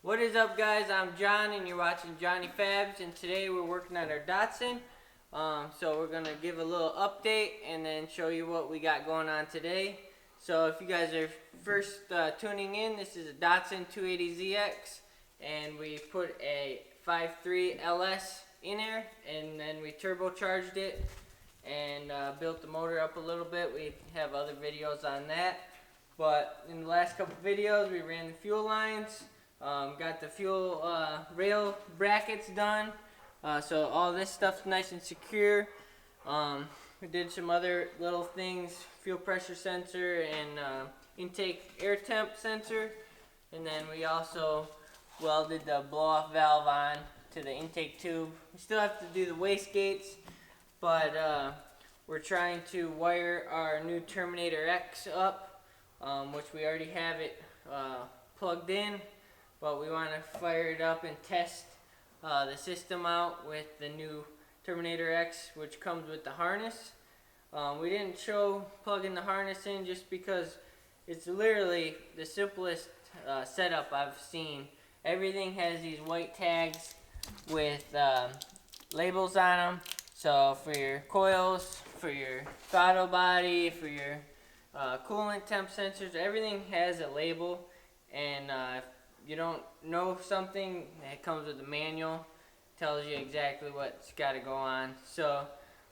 What is up, guys? I'm John and you're watching Johnny Fabs, and today we're working on our Datsun. So we're going to give a little update and then show you what we got going on today. So if you guys are first tuning in, this is a Datsun 280ZX, and we put a 5.3 LS in there, and then we turbocharged it and built the motor up a little bit. We have other videos on that, but in the last couple videos we ran the fuel lines. Got the fuel rail brackets done, so all this stuff's nice and secure. We did some other little things, fuel pressure sensor and intake air temp sensor, and then we also welded the blow-off valve on to the intake tube. We still have to do the wastegates, but we're trying to wire our new Terminator X up, which we already have it plugged in. But we want to fire it up and test the system out with the new Terminator X, which comes with the harness. We didn't show plugging the harness in just because it's literally the simplest setup I've seen. Everything has these white tags with labels on them. So for your coils, for your throttle body, for your coolant temp sensors, everything has a label. And if you don't know something, it comes with a manual, tells you exactly what's got to go on. So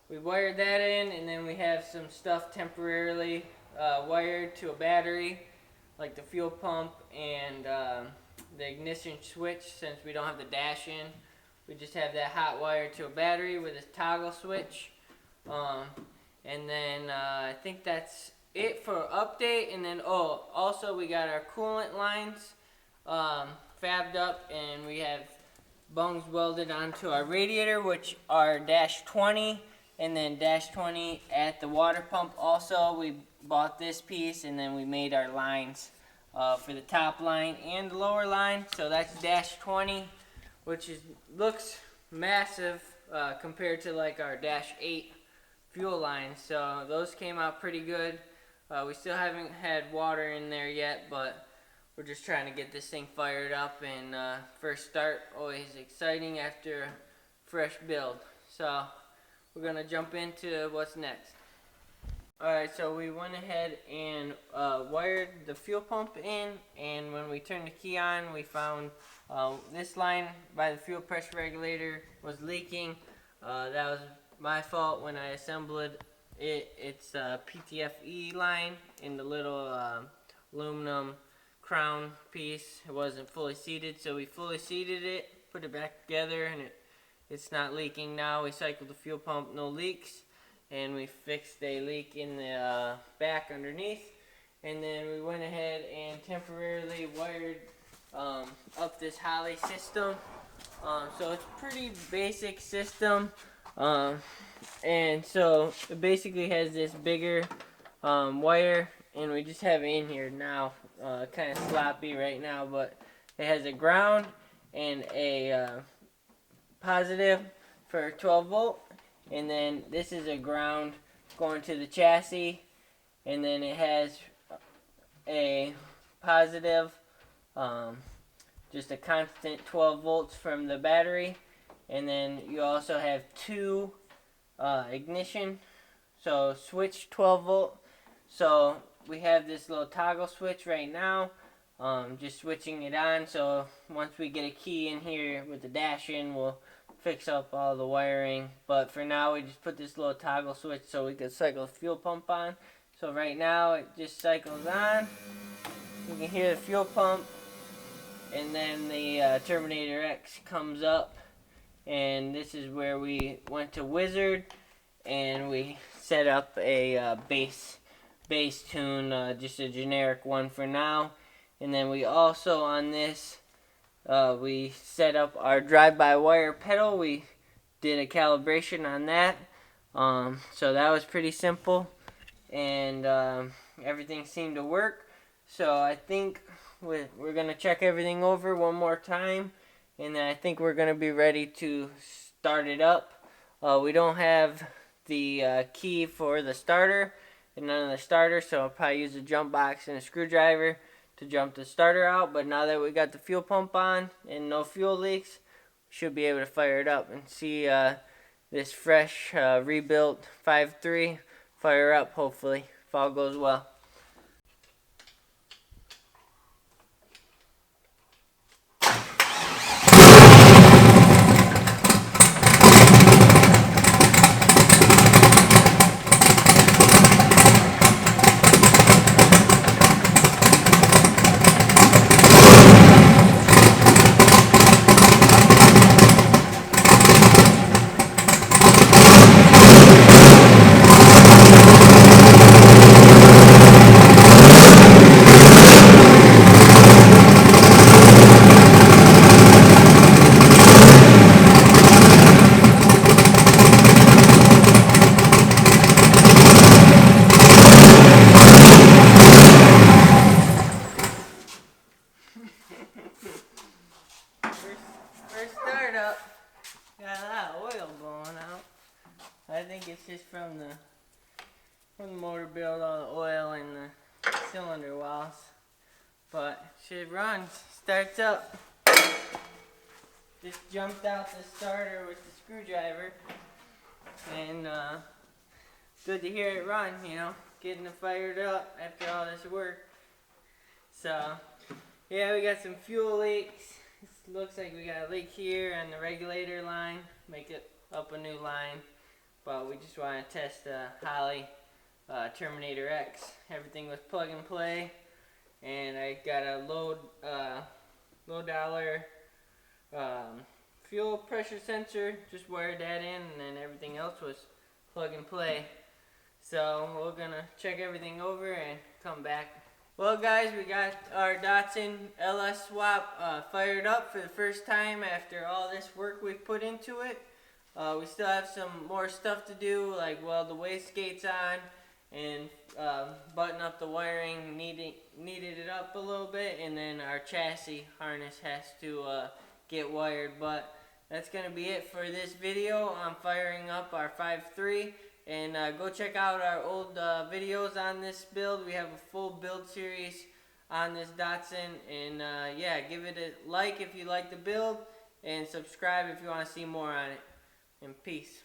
we wired that in, and then we have some stuff temporarily wired to a battery, like the fuel pump and the ignition switch. Since we don't have the dash in, we just have that hot wire to a battery with a toggle switch. And then I think that's it for update. And then also we got our coolant lines fabbed up, and we have bungs welded onto our radiator, which are -20, and then -20 at the water pump. Also, we bought this piece, and then we made our lines for the top line and the lower line. So that's -20, which looks massive compared to like our -8 fuel lines. So those came out pretty good. We still haven't had water in there yet, but we're just trying to get this thing fired up, and first start always exciting after a fresh build. So we're gonna jump into what's next. Alright, so we went ahead and wired the fuel pump in, and when we turned the key on, we found this line by the fuel pressure regulator was leaking. That was my fault when I assembled it. It's a PTFE line in the little aluminum crown piece. It wasn't fully seated, so we fully seated it, put it back together, and it's not leaking now. We cycled the fuel pump, no leaks, and we fixed a leak in the back underneath. And then we went ahead and temporarily wired up this Holly system. So it's a pretty basic system, and so it basically has this bigger wire, and we just have it in here now. Kind of sloppy right now, but it has a ground and a positive for 12 volt, and then this is a ground going to the chassis, and then it has a positive, just a constant 12 volts from the battery, and then you also have two ignition, so switch 12 volt. So we have this little toggle switch right now, just switching it on. So once we get a key in here with the dash in, we'll fix up all the wiring. But for now, we just put this little toggle switch so we can cycle the fuel pump on. So right now it just cycles on. You can hear the fuel pump, and then the Terminator X comes up, and this is where we went to Wizard, and we set up a bass tune, just a generic one for now. And then we also, on this, we set up our drive-by-wire pedal. We did a calibration on that, so that was pretty simple, and everything seemed to work. So I think we're going to check everything over one more time, and then I think we're going to be ready to start it up. We don't have the key for the starter, and none of the starter, so I'll probably use a jump box and a screwdriver to jump the starter out, but now that we got the fuel pump on and no fuel leaks, we should be able to fire it up and see this fresh rebuilt 5.3 fire up, hopefully, if all goes well. First start up, got a lot of oil blowing out. I think it's just from the motor build, all the oil in the cylinder walls. But shit runs, starts up. Just jumped out the starter with the screwdriver, and good to hear it run, you know, getting it fired up after all this work. So yeah, we got some fuel leaks. It looks like we got a leak here on the regulator line. Make it up a new line, but we just want to test the Holley Terminator X. Everything was plug and play, and I got a low dollar fuel pressure sensor. Just wired that in, and then everything else was plug and play. So we're gonna check everything over and come back. Well guys, we got our Datsun LS swap fired up for the first time after all this work we've put into it. We still have some more stuff to do, like weld the wastegates on and button up the wiring, needed it up a little bit, and then our chassis harness has to get wired. But that's going to be it for this video on firing up our 5.3. And go check out our old videos on this build. We have a full build series on this Datsun. And yeah, give it a like if you like the build, and subscribe if you want to see more on it. And peace.